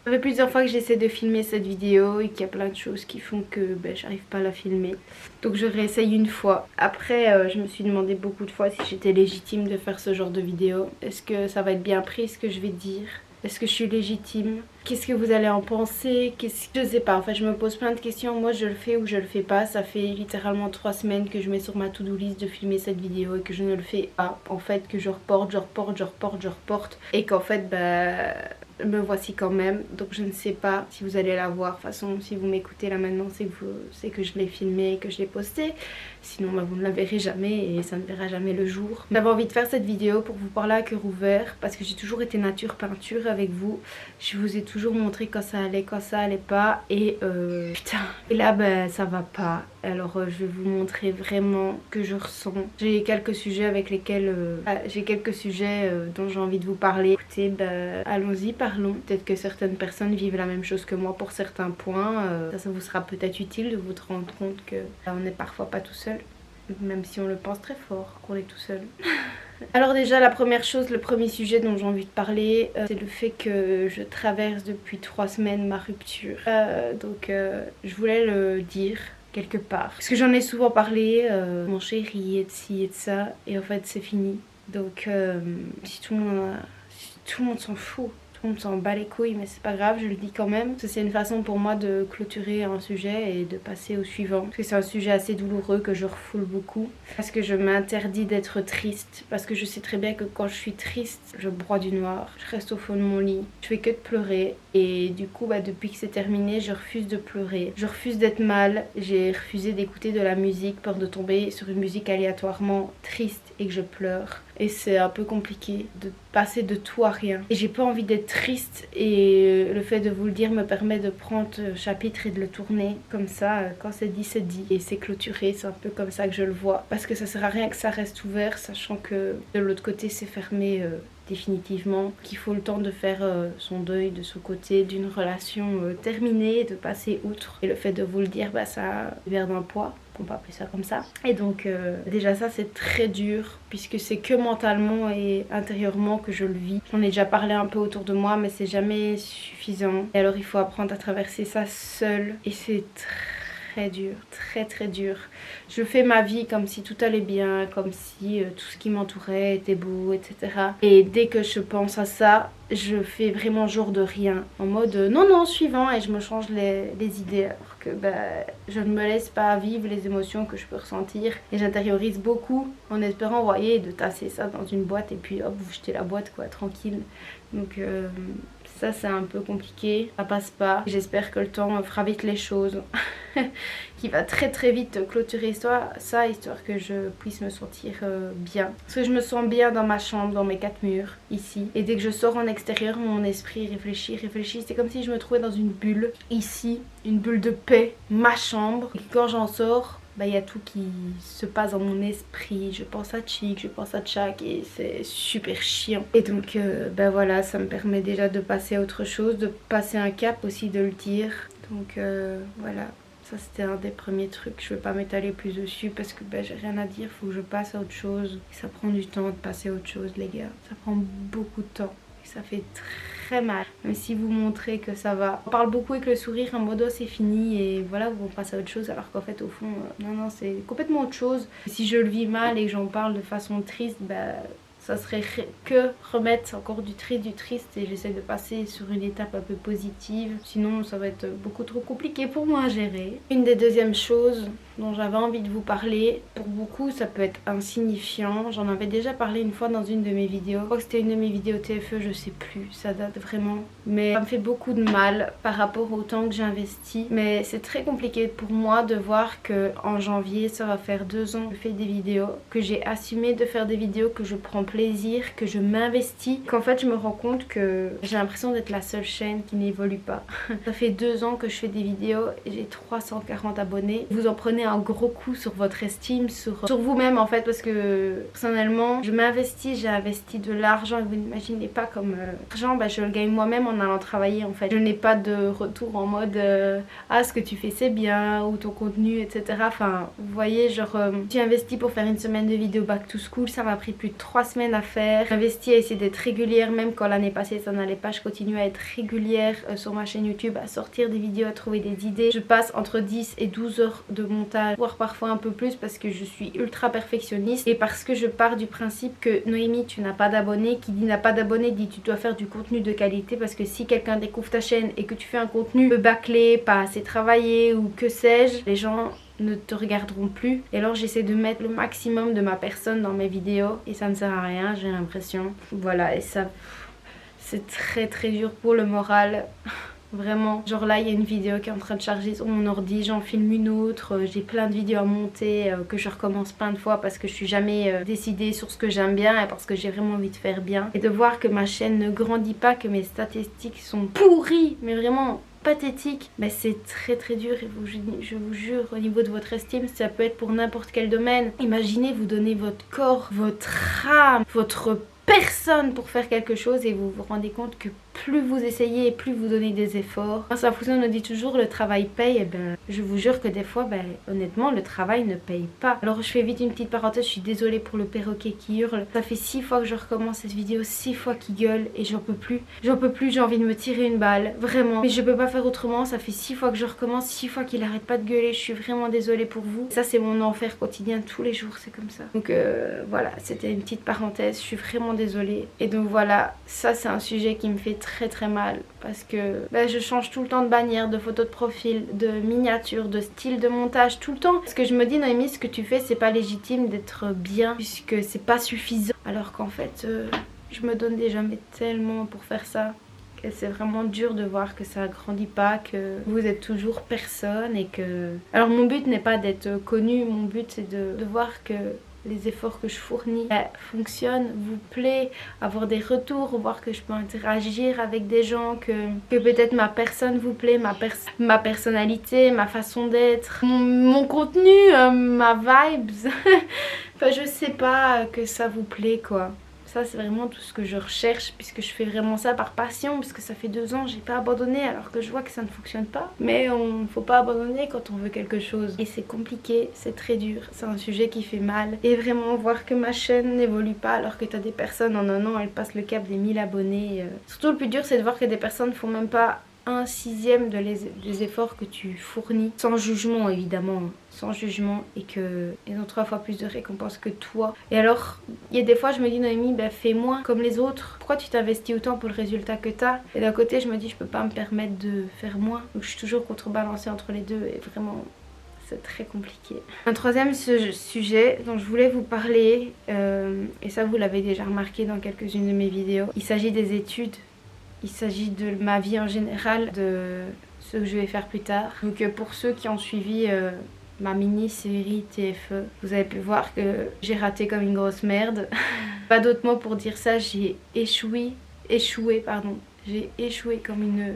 Ça fait plusieurs fois que j'essaie de filmer cette vidéo et qu'il y a plein de choses qui font que j'arrive pas à la filmer. Donc je réessaye une fois. Après je me suis demandé beaucoup de fois si j'étais légitime de faire ce genre de vidéo. Est-ce que ça va être bien pris ce que je vais dire? Est-ce que je suis légitime? Qu'est-ce que vous allez en penser? Je sais pas, en fait je me pose plein de questions. Moi je le fais ou je le fais pas. Ça fait littéralement 3 semaines que je mets sur ma to-do list de filmer cette vidéo et que je ne le fais pas. En fait que je reporte. Et qu'en fait me voici quand même. Donc je ne sais pas si vous allez la voir. De toute façon si vous m'écoutez là maintenant c'est que je l'ai filmé et que je l'ai posté. Sinon vous ne la verrez jamais et ça ne verra jamais le jour. J'avais envie de faire cette vidéo pour vous parler à cœur ouvert parce que j'ai toujours été nature peinture avec vous. Je vous ai toujours montré quand ça allait pas et putain. Et là ça va pas. Alors je vais vous montrer vraiment ce que je ressens. J'ai quelques sujets avec lesquels dont j'ai envie de vous parler. Écoutez, allons-y, parlons. Peut-être que certaines personnes vivent la même chose que moi pour certains points. Ça vous sera peut-être utile de vous rendre compte que on n'est parfois pas tout seul. Même si on le pense très fort qu'on est tout seul. Alors déjà la première chose, le premier sujet dont j'ai envie de parler, c'est le fait que je traverse depuis 3 semaines ma rupture. Je voulais le dire quelque part. Parce que j'en ai souvent parlé, mon chéri et de ci et de ça, et en fait c'est fini. Donc si tout le monde s'en fout. Tout le monde s'en bat les couilles mais c'est pas grave, je le dis quand même. Parce que c'est une façon pour moi de clôturer un sujet et de passer au suivant. Parce que c'est un sujet assez douloureux que je refoule beaucoup. Parce que je m'interdis d'être triste. Parce que je sais très bien que quand je suis triste, je broie du noir. Je reste au fond de mon lit. Je fais que de pleurer. Et du coup depuis que c'est terminé, je refuse de pleurer. Je refuse d'être mal. J'ai refusé d'écouter de la musique, peur de tomber sur une musique aléatoirement triste et que je pleure. Et c'est un peu compliqué de passer de tout à rien. Et j'ai pas envie d'être triste et le fait de vous le dire me permet de prendre ce chapitre et de le tourner comme ça. Quand c'est dit, c'est dit. Et c'est clôturé, c'est un peu comme ça que je le vois. Parce que ça sert à rien que ça reste ouvert, sachant que de l'autre côté c'est fermé définitivement. Qu'il faut le temps de faire son deuil de ce côté d'une relation terminée, de passer outre. Et le fait de vous le dire, ça libère d'un poids. On peut appeler ça comme ça. Et donc déjà ça c'est très dur puisque c'est que mentalement et intérieurement que je le vis. J'en ai déjà parlé un peu autour de moi mais c'est jamais suffisant. Et alors il faut apprendre à traverser ça seul et c'est très dur, très dur. Je fais ma vie comme si tout allait bien, comme si tout ce qui m'entourait était beau, etc. Et dès que je pense à ça, je fais vraiment genre de rien. En mode non, suivant, et je me change les idées. Alors que je ne me laisse pas vivre les émotions que je peux ressentir. Et j'intériorise beaucoup en espérant, vous voyez, de tasser ça dans une boîte et puis hop, vous jetez la boîte quoi, tranquille. Donc ça c'est un peu compliqué, ça passe pas. J'espère que le temps fera vite les choses. Qui va très vite clôturer ça, histoire que je puisse me sentir bien. Parce que je me sens bien dans ma chambre, dans mes 4 murs, ici. Et dès que je sors en extérieur, mon esprit réfléchit. C'est comme si je me trouvais dans une bulle, ici, une bulle de paix, ma chambre. Et quand j'en sors, il y a tout qui se passe dans mon esprit. Je pense à Chick, je pense à Chak et c'est super chiant. Et donc voilà, ça me permet déjà de passer à autre chose, de passer un cap aussi, de le dire. Donc voilà. Ça c'était un des premiers trucs, je ne vais pas m'étaler plus dessus parce que j'ai rien à dire, faut que je passe à autre chose. Et ça prend du temps de passer à autre chose les gars, ça prend beaucoup de temps et ça fait très mal. Même si vous montrez que ça va, on parle beaucoup avec le sourire en mode oh, c'est fini et voilà on passe à autre chose alors qu'en fait au fond non c'est complètement autre chose. Si je le vis mal et que j'en parle de façon triste, ça serait que remettre encore du triste et j'essaie de passer sur une étape un peu positive. Sinon ça va être beaucoup trop compliqué pour moi à gérer. Une des deuxièmes choses dont j'avais envie de vous parler, pour beaucoup ça peut être insignifiant. J'en avais déjà parlé une fois dans une de mes vidéos. Je crois que c'était une de mes vidéos TFE, je sais plus, ça date vraiment. Mais ça me fait beaucoup de mal par rapport au temps que j'ai investi. Mais c'est très compliqué pour moi de voir que en janvier ça va faire 2 ans que je fais des vidéos, que j'ai assumé de faire des vidéos, que je prends plaisir, que je m'investis, qu'en fait je me rends compte que j'ai l'impression d'être la seule chaîne qui n'évolue pas. Ça fait 2 ans que je fais des vidéos et j'ai 340 abonnés. Vous en prenez un gros coup sur votre estime, sur vous-même en fait, parce que personnellement j'ai investi de l'argent et vous n'imaginez pas comme l'argent je le gagne moi-même en allant travailler en fait. Je n'ai pas de retour en mode ah ce que tu fais c'est bien ou ton contenu etc. Enfin vous voyez genre j'ai investi pour faire une semaine de vidéo back to school, ça m'a pris plus de 3 semaines à faire. J'ai investi à essayer d'être régulière même quand l'année passée ça n'allait pas, je continue à être régulière sur ma chaîne YouTube, à sortir des vidéos, à trouver des idées. Je passe entre 10 et 12 heures de montage, voire parfois un peu plus parce que je suis ultra perfectionniste et parce que je pars du principe que Noémie tu n'as pas d'abonnés, qui dit n'a pas d'abonnés dit tu dois faire du contenu de qualité, parce que si quelqu'un découvre ta chaîne et que tu fais un contenu peu bâclé, pas assez travaillé ou que sais-je, les gens ne te regarderont plus. Et alors j'essaie de mettre le maximum de ma personne dans mes vidéos et ça ne sert à rien, j'ai l'impression. Voilà, et ça c'est très très dur pour le moral. Vraiment, genre là il y a une vidéo qui est en train de charger sur mon ordi, j'en filme une autre, j'ai plein de vidéos à monter que je recommence plein de fois parce que je suis jamais décidée sur ce que j'aime bien et parce que j'ai vraiment envie de faire bien. Et de voir que ma chaîne ne grandit pas, que mes statistiques sont pourries, mais vraiment pathétique, mais c'est très très dur et je vous jure au niveau de votre estime ça peut être pour n'importe quel domaine. Imaginez vous donnez votre corps, votre âme, votre personne pour faire quelque chose et vous vous rendez compte que plus vous essayez et plus vous donnez des efforts. Ça fonctionne, on dit toujours le travail paye, et ben je vous jure que des fois honnêtement le travail ne paye pas. Alors je fais vite une petite parenthèse, je suis désolée pour le perroquet qui hurle. Ça fait 6 fois que je recommence cette vidéo, 6 fois qu'il gueule et j'en peux plus. J'en peux plus, j'ai envie de me tirer une balle, vraiment. Mais je peux pas faire autrement, ça fait 6 fois que je recommence, 6 fois qu'il arrête pas de gueuler, je suis vraiment désolée pour vous. Ça c'est mon enfer quotidien, tous les jours c'est comme ça. Donc voilà, c'était une petite parenthèse, je suis vraiment désolée. Et donc voilà, ça c'est un sujet qui me fait très très mal parce que je change tout le temps de bannière, de photos de profil, de miniature, de style de montage tout le temps. Parce que je me dis Noémie, ce que tu fais c'est pas légitime d'être bien puisque c'est pas suffisant. Alors qu'en fait je me donne déjà mais tellement pour faire ça. C'est vraiment dur de voir que ça grandit pas, que vous êtes toujours personne et que... Alors mon but n'est pas d'être connue, mon but c'est de voir que les efforts que je fournis fonctionnent, vous plaît, avoir des retours, voir que je peux interagir avec des gens, que peut-être ma personne vous plaît, ma personnalité, ma façon d'être, mon contenu, ma vibes. Enfin je sais pas, que ça vous plaît quoi. Ça c'est vraiment tout ce que je recherche puisque je fais vraiment ça par passion, puisque ça fait 2 ans j'ai pas abandonné alors que je vois que ça ne fonctionne pas. Mais on faut pas abandonner quand on veut quelque chose et c'est compliqué, c'est très dur, c'est un sujet qui fait mal. Et vraiment voir que ma chaîne n'évolue pas alors que t'as des personnes en un an elles passent le cap des 1000 abonnés. Surtout le plus dur c'est de voir que des personnes font même pas 1/6 des efforts que tu fournis, sans jugement évidemment, sans jugement, et que ils ont 3 fois plus de récompenses que toi. Et alors il y a des fois je me dis Noémie fais moins comme les autres, pourquoi tu t'investis autant pour le résultat que t'as? Et d'un côté je me dis je peux pas me permettre de faire moins, donc je suis toujours contrebalancée entre les deux et vraiment c'est très compliqué. Un troisième sujet dont je voulais vous parler, et ça vous l'avez déjà remarqué dans quelques-unes de mes vidéos, il s'agit des études. Il s'agit de ma vie en général, de ce que je vais faire plus tard. Donc pour ceux qui ont suivi ma mini-série TFE, vous avez pu voir que j'ai raté comme une grosse merde. Pas d'autre mot pour dire ça, j'ai échoué comme une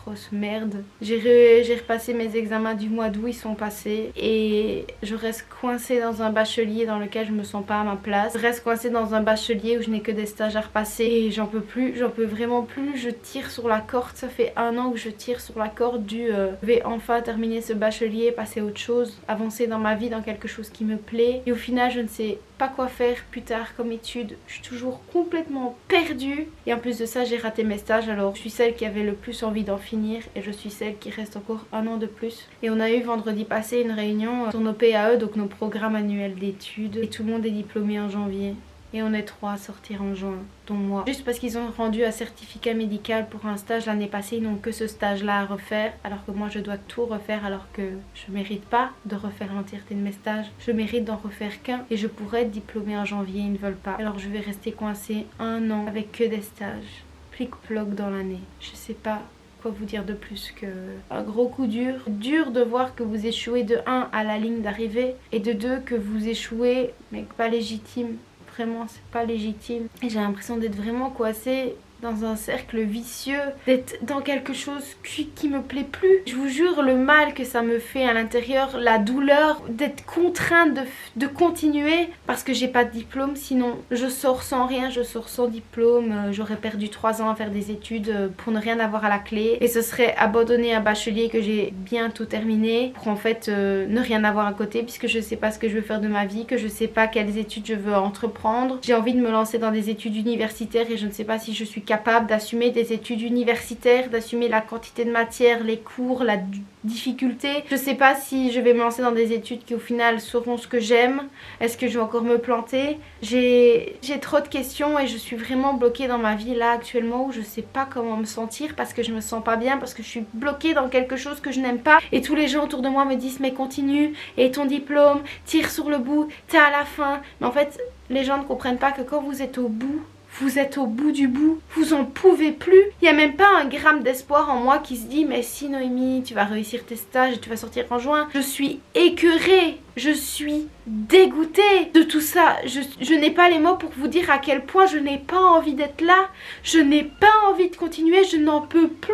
grosse merde. J'ai repassé mes examens du mois d'août, ils sont passés et je reste coincée dans un bachelier dans lequel je me sens pas à ma place. Je reste coincée dans un bachelier où je n'ai que des stages à repasser et j'en peux plus, j'en peux vraiment plus. Je tire sur la corde, ça fait 1 an que je tire sur la corde du je vais enfin terminer ce bachelier, passer à autre chose, avancer dans ma vie, dans quelque chose qui me plaît. Et au final je ne sais pas quoi faire plus tard comme étude, je suis toujours complètement perdue et en plus de ça j'ai raté mes stages. Alors je suis celle qui avait le plus envie d'en finir et je suis celle qui reste encore 1 an de plus. Et on a eu vendredi passé une réunion sur nos PAE, donc nos programmes annuels d'études, et tout le monde est diplômé en janvier et on est 3 à sortir en juin, dont moi. Juste parce qu'ils ont rendu un certificat médical pour un stage l'année passée, ils n'ont que ce stage là à refaire, alors que moi je dois tout refaire, alors que je mérite pas de refaire l'entièreté de mes stages, je mérite d'en refaire qu'un et je pourrais être diplômée en janvier, ils ne veulent pas. Alors je vais rester coincée 1 an avec que des stages, plic-ploc dans l'année. Je sais pas quoi vous dire de plus que un gros coup dur. Dur de voir que vous échouez de 1 à la ligne d'arrivée et de 2 que vous échouez mais pas légitime. Vraiment c'est pas légitime et j'ai l'impression d'être vraiment coincée dans un cercle vicieux, d'être dans quelque chose qui me plaît plus. Je vous jure, le mal que ça me fait à l'intérieur, la douleur d'être contrainte de continuer parce que j'ai pas de diplôme. Sinon je sors sans rien, je sors sans diplôme, j'aurais perdu 3 ans à faire des études pour ne rien avoir à la clé et ce serait abandonner un bachelier que j'ai bientôt terminé pour en fait ne rien avoir à côté, puisque je sais pas ce que je veux faire de ma vie, que je sais pas quelles études je veux entreprendre. J'ai envie de me lancer dans des études universitaires et je ne sais pas si je suis capable d'assumer des études universitaires, d'assumer la quantité de matière, les cours, la difficulté. Je sais pas si je vais me lancer dans des études qui au final seront ce que j'aime. Est-ce que je vais encore me planter? J'ai trop de questions et je suis vraiment bloquée dans ma vie là actuellement, où je sais pas comment me sentir parce que je me sens pas bien, parce que je suis bloquée dans quelque chose que je n'aime pas et tous les gens autour de moi me disent mais continue, et ton diplôme, tire sur le bout, t'es à la fin. Mais en fait les gens ne comprennent pas que quand vous êtes au bout, vous êtes au bout du bout, vous en pouvez plus. Il n'y a même pas un gramme d'espoir en moi qui se dit mais si Noémie, tu vas réussir tes stages et tu vas sortir en juin. Je suis écœurée, je suis dégoûtée de tout ça. Je n'ai pas les mots pour vous dire à quel point je n'ai pas envie d'être là. Je n'ai pas envie de continuer, je n'en peux plus.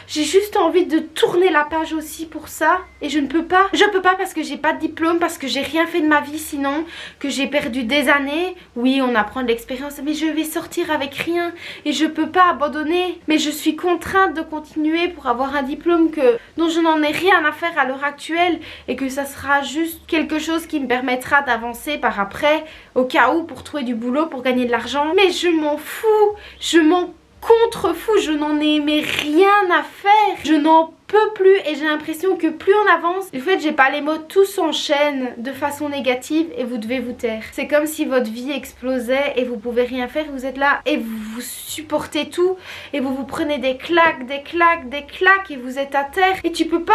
J'ai juste envie de tourner la page aussi pour ça et je ne peux pas. Je peux pas parce que j'ai pas de diplôme, parce que j'ai rien fait de ma vie sinon, que j'ai perdu des années. Oui, on apprend de l'expérience, mais je vais sortir avec rien et je peux pas abandonner. Mais je suis contrainte de continuer pour avoir un diplôme dont je n'en ai rien à faire à l'heure actuelle et que ça sera juste quelque chose qui me permettra d'avancer par après au cas où pour trouver du boulot, pour gagner de l'argent. Mais je m'en fous, je m'en contrefou, je n'en ai mais rien à faire, je n'en peux plus et j'ai l'impression que plus on avance, du fait j'ai pas les mots, tout s'enchaîne de façon négative et vous devez vous taire. C'est comme si votre vie explosait et vous pouvez rien faire, vous êtes là et vous supportez tout et vous prenez des claques, des claques, des claques et vous êtes à terre et tu peux pas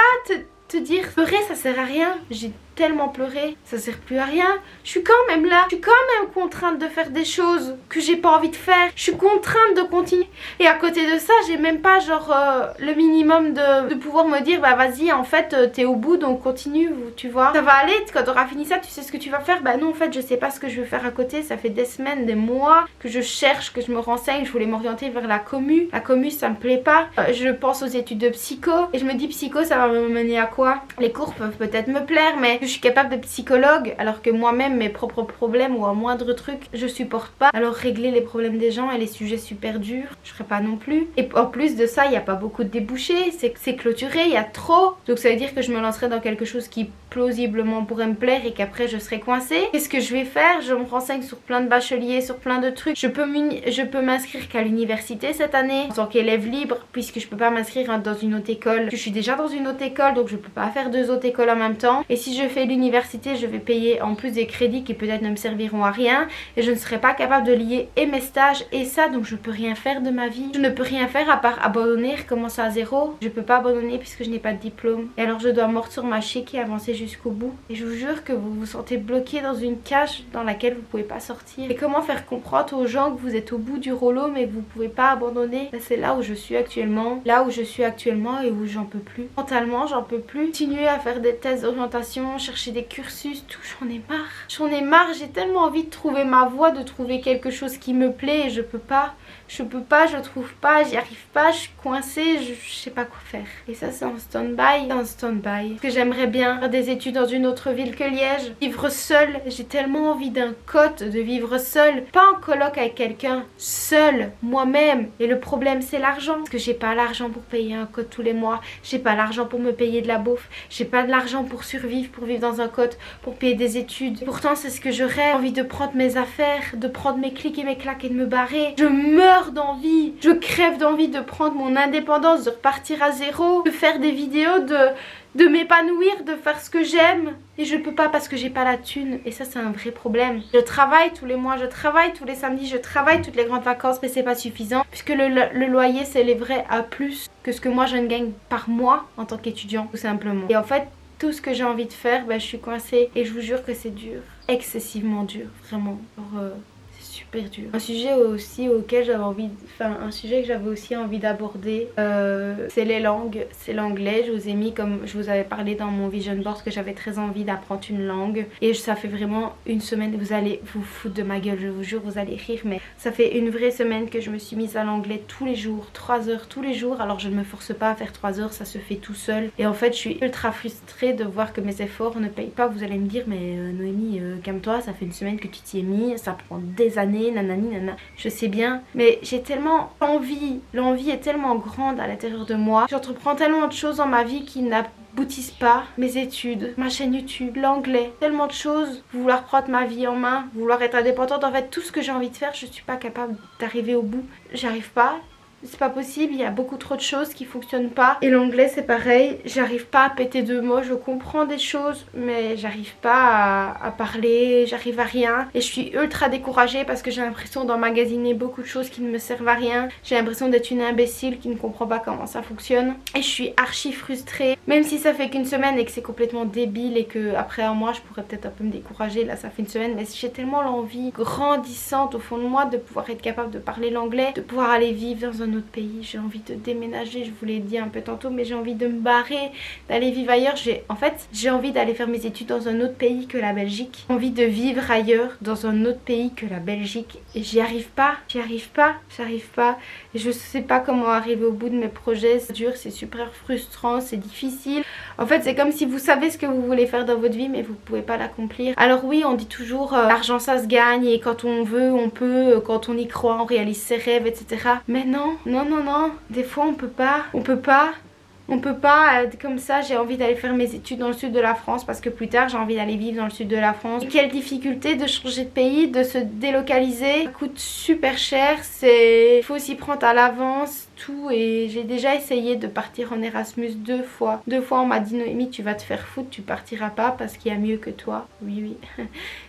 te dire pleurer ça sert à rien. J'ai tellement pleuré, ça sert plus à rien. Je suis quand même là, je suis quand même contrainte de faire des choses que j'ai pas envie de faire. Je suis contrainte de continuer. Et à côté de ça, j'ai même pas genre le minimum de pouvoir me dire bah vas-y en fait t'es au bout donc continue, tu vois. Ça va aller, quand t'auras fini ça, tu sais ce que tu vas faire. Bah non en fait je sais pas ce que je veux faire à côté. Ça fait des semaines, des mois que je cherche, que je me renseigne. Je voulais m'orienter vers la commu. La commu ça me plaît pas. Je pense aux études de psycho et je me dis psycho ça va me mener à quoi? Les cours peuvent peut-être me plaire mais je suis capable de psychologue alors que moi-même mes propres problèmes ou un moindre truc je supporte pas. Alors régler les problèmes des gens et les sujets super durs je ferai pas non plus. Et en plus de ça il n'y a pas beaucoup de débouchés, c'est clôturé, il y a trop. Donc ça veut dire que je me lancerai dans quelque chose qui plausiblement pourrait me plaire et qu'après je serai coincée. Qu'est-ce que je vais faire? Je me renseigne sur plein de bacheliers, sur plein de trucs. Je peux m'inscrire qu'à l'université cette année en tant qu'élève libre puisque je peux pas m'inscrire dans une autre école. Je suis déjà dans une autre école donc je peux pas faire 2 autres écoles en même temps. Et si je fais l'université je vais payer en plus des crédits qui peut-être ne me serviront à rien et je ne serai pas capable de lier et mes stages et ça, donc je peux rien faire de ma vie. Je ne peux rien faire à part abandonner, recommencer à zéro. Je peux pas abandonner puisque je n'ai pas de diplôme et alors je dois mordre sur ma chic et avancer jusqu'au bout. Et je vous jure que vous vous sentez bloqué dans une cage dans laquelle vous pouvez pas sortir. Et comment faire comprendre aux gens que vous êtes au bout du rouleau mais que vous pouvez pas abandonner? C'est là où je suis actuellement, et où j'en peux plus. Mentalement j'en peux plus. Continuer à faire des tests d'orientation, chercher des cursus, tout, j'en ai marre. J'en ai marre, j'ai tellement envie de trouver ma voie, de trouver quelque chose qui me plaît et je peux pas, je trouve pas, j'y arrive pas, je suis coincée, je sais pas quoi faire. Et ça c'est en stand-by, Parce que j'aimerais bien faire des études dans une autre ville que Liège, vivre seule, j'ai tellement envie d'un cote, de vivre seule, pas en coloc avec quelqu'un, seule, moi-même. Et le problème c'est l'argent, parce que j'ai pas l'argent pour payer un cote tous les mois, j'ai pas l'argent pour me payer de la bouffe, j'ai pas de l'argent pour survivre, pour vivre dans un cote, pour payer des études. Pourtant c'est ce que je rêve, envie de prendre mes affaires, de prendre mes clics et mes claques et de me barrer. Je meurs d'envie, je crève d'envie de prendre mon indépendance, de repartir à zéro, de faire des vidéos, de m'épanouir, de faire ce que j'aime. Et je peux pas parce que j'ai pas la thune. Et ça c'est un vrai problème. Je travaille tous les mois, je travaille tous les samedis, je travaille toutes les grandes vacances, mais c'est pas suffisant puisque le loyer s'élèverait à plus que ce que moi je ne gagne par mois en tant qu'étudiant, tout simplement. Et en fait tout ce que j'ai envie de faire, je suis coincée et je vous jure que c'est dur, excessivement dur, vraiment. Alors, c'est super dur. Un sujet aussi auquel j'avais envie, un sujet que j'avais aussi envie d'aborder, c'est les langues, c'est l'anglais. Je vous ai mis, comme je vous avais parlé dans mon vision board, que j'avais très envie d'apprendre une langue. Et ça fait vraiment une semaine, vous allez vous foutre de ma gueule, je vous jure, vous allez rire, mais ça fait une vraie semaine que je me suis mise à l'anglais tous les jours, 3 heures tous les jours. Alors je ne me force pas à faire 3 heures, ça se fait tout seul. Et en fait je suis ultra frustrée de voir que mes efforts ne payent pas. Vous allez me dire mais Noémie, calme-toi, ça fait une semaine que tu t'y es mis, ça prend des années, nanani nana. Je sais bien, mais j'ai tellement envie, l'envie est tellement grande à l'intérieur de moi. J'entreprends tellement de choses dans ma vie qui n'aboutissent pas. Mes études, ma chaîne YouTube, l'anglais, tellement de choses, vouloir prendre ma vie en main, vouloir être indépendante. En fait tout ce que j'ai envie de faire, je suis pas capable d'arriver au bout. J'arrive pas. C'est pas possible, il y a beaucoup trop de choses qui fonctionnent pas. Et l'anglais c'est pareil, j'arrive pas à péter 2 mots, je comprends des choses mais j'arrive pas à parler, j'arrive à rien. Et je suis ultra découragée parce que j'ai l'impression d'emmagasiner beaucoup de choses qui ne me servent à rien. J'ai l'impression d'être une imbécile qui ne comprend pas comment ça fonctionne. Et je suis archi frustrée, même si ça fait qu'une semaine et que c'est complètement débile et que après un mois je pourrais peut-être un peu me décourager. Là ça fait une semaine, mais j'ai tellement l'envie grandissante au fond de moi de pouvoir être capable de parler l'anglais, de pouvoir aller vivre dans un autre pays. J'ai envie de déménager, je vous l'ai dit un peu tantôt, mais j'ai envie de me barrer, d'aller vivre ailleurs. En fait j'ai envie d'aller faire mes études dans un autre pays que la Belgique. J'ai envie de vivre ailleurs dans un autre pays que la Belgique et j'y arrive pas, j'arrive pas. Et je sais pas comment arriver au bout de mes projets, c'est dur, c'est super frustrant, c'est difficile. En fait c'est comme si vous savez ce que vous voulez faire dans votre vie mais vous pouvez pas l'accomplir. Alors oui on dit toujours l'argent ça se gagne et quand on veut on peut, quand on y croit on réalise ses rêves etc. Mais non, des fois on peut pas comme ça. J'ai envie d'aller faire mes études dans le sud de la France parce que plus tard j'ai envie d'aller vivre dans le sud de la France. Et quelle difficulté de changer de pays, de se délocaliser, ça coûte super cher, il faut s'y prendre à l'avance tout. Et j'ai déjà essayé de partir en Erasmus 2 fois. 2 fois on m'a dit Noémie tu vas te faire foutre, tu partiras pas parce qu'il y a mieux que toi. Oui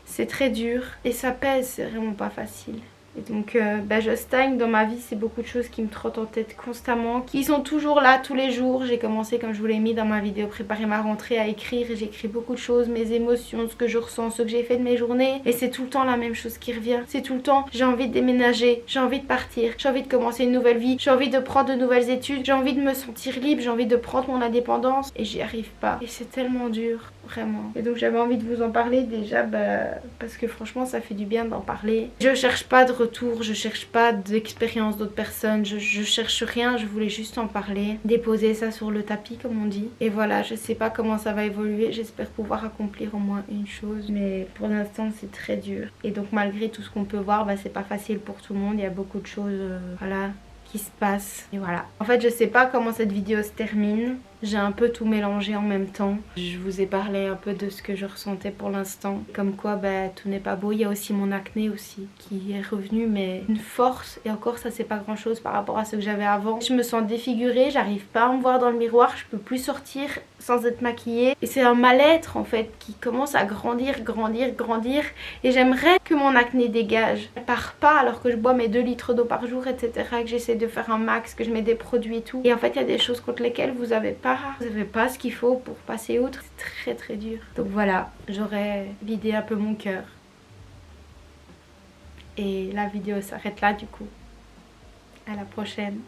c'est très dur et ça pèse, c'est vraiment pas facile. Et donc je stagne dans ma vie, c'est beaucoup de choses qui me trottent en tête constamment, qui sont toujours là tous les jours. J'ai commencé, comme je vous l'ai mis dans ma vidéo préparer ma rentrée, à écrire et j'écris beaucoup de choses, mes émotions, ce que je ressens, ce que j'ai fait de mes journées. Et c'est tout le temps la même chose qui revient, c'est tout le temps j'ai envie de déménager, j'ai envie de partir, j'ai envie de commencer une nouvelle vie, j'ai envie de prendre de nouvelles études, j'ai envie de me sentir libre, j'ai envie de prendre mon indépendance et j'y arrive pas. Et c'est tellement dur, vraiment. Et donc j'avais envie de vous en parler déjà parce que franchement ça fait du bien d'en parler. Je cherche pas de retour, je cherche pas d'expérience d'autres personnes, je cherche rien, je voulais juste en parler, déposer ça sur le tapis comme on dit. Et voilà, je sais pas comment ça va évoluer, j'espère pouvoir accomplir au moins une chose, mais pour l'instant c'est très dur. Et donc malgré tout ce qu'on peut voir, c'est pas facile pour tout le monde, il y a beaucoup de choses voilà qui se passent. Et voilà. En fait je sais pas comment cette vidéo se termine. J'ai un peu tout mélangé en même temps. Je vous ai parlé un peu de ce que je ressentais pour l'instant. Comme quoi tout n'est pas beau. Il y a aussi mon acné aussi qui est revenu, mais une force. Et encore ça c'est pas grand chose par rapport à ce que j'avais avant. Je me sens défigurée, j'arrive pas à me voir dans le miroir. Je peux plus sortir sans être maquillée. Et c'est un mal-être en fait qui commence à grandir. Et j'aimerais que mon acné dégage. Elle part pas alors que je bois mes 2 litres d'eau par jour etc. Que j'essaie de faire un max, que je mets des produits et tout. Et en fait il y a des choses contre lesquelles vous avez pas ce qu'il faut pour passer outre. C'est très dur. Donc voilà, j'aurais vidé un peu mon cœur. Et la vidéo s'arrête là du coup. À la prochaine.